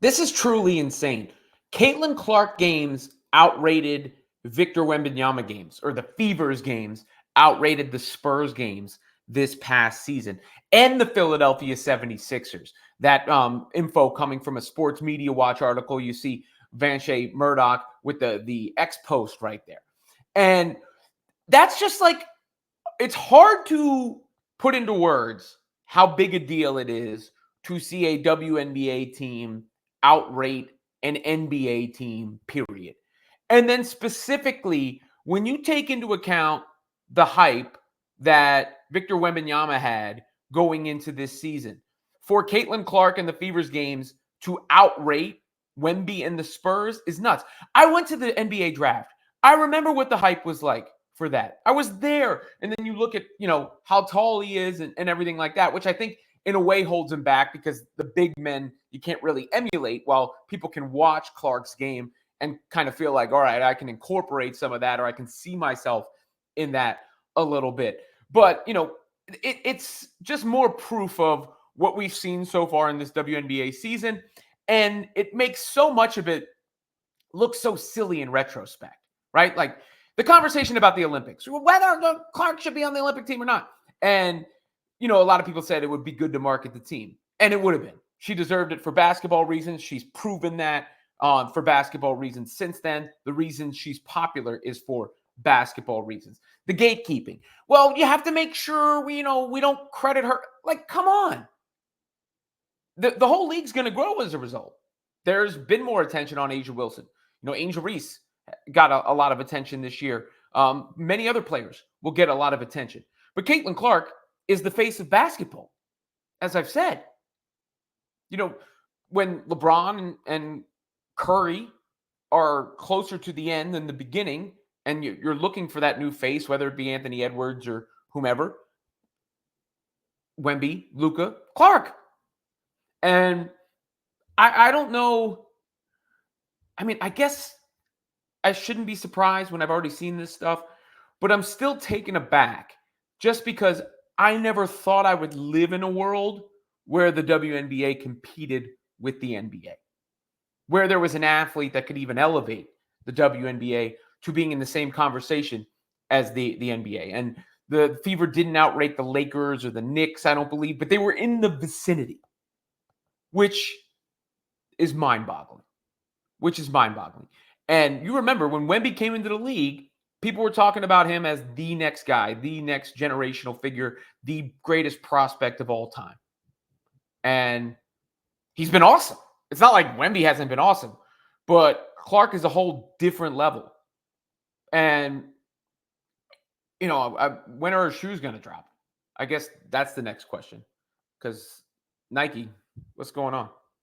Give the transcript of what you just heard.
This is truly insane. Caitlin Clark games outrated Victor Wembanyama games, or the Fevers games outrated the Spurs games this past season, and the Philadelphia 76ers. That info coming from a Sports Media Watch article. You see Vanshay Murdoch with the X post right there. And that's just like, it's hard to put into words how big a deal it is to see a WNBA team outrate an NBA team, period. And then specifically, when you take into account the hype that Victor Wembanyama had going into this season, for Caitlin Clark and the Fevers games to outrate Wemby and the Spurs is nuts. I went to the NBA draft. I remember what the hype was like for that. I was there. And then you look at, how tall he is and everything like that, which I think in a way holds him back because the big men you can't really emulate, while people can watch Clark's game and kind of feel like, all right, I can incorporate some of that, or I can see myself in that a little bit. But, it's just more proof of what we've seen so far in this WNBA season. And it makes so much of it look so silly in retrospect, right? Like the conversation about the Olympics, whether Clark should be on the Olympic team or not. And, a lot of people said it would be good to market the team. And it would have been. She deserved it for basketball reasons. She's proven that for basketball reasons since then. The reason she's popular is for basketball reasons. The gatekeeping. Well, you have to make sure we don't credit her. Like, come on. The whole league's going to grow as a result. There's been more attention on Asia Wilson. Angel Reese got a lot of attention this year. Many other players will get a lot of attention. But Caitlin Clark is the face of basketball, as I've said. When LeBron and Curry are closer to the end than the beginning, and you're looking for that new face, whether it be Anthony Edwards or whomever, Wemby, Luka, Clark. And I don't know. I mean, I guess I shouldn't be surprised when I've already seen this stuff, but I'm still taken aback just because I never thought I would live in a world where the WNBA competed with the NBA, where there was an athlete that could even elevate the WNBA to being in the same conversation as the NBA. And the Fever didn't outrate the Lakers or the Knicks, I don't believe, but they were in the vicinity, which is mind-boggling. And you remember when Wemby came into the league, people were talking about him as the next guy, the next generational figure, the greatest prospect of all time. And he's been awesome. It's not like Wemby hasn't been awesome, but Clark is a whole different level. And, when are her shoes going to drop? I guess that's the next question. Because Nike, what's going on?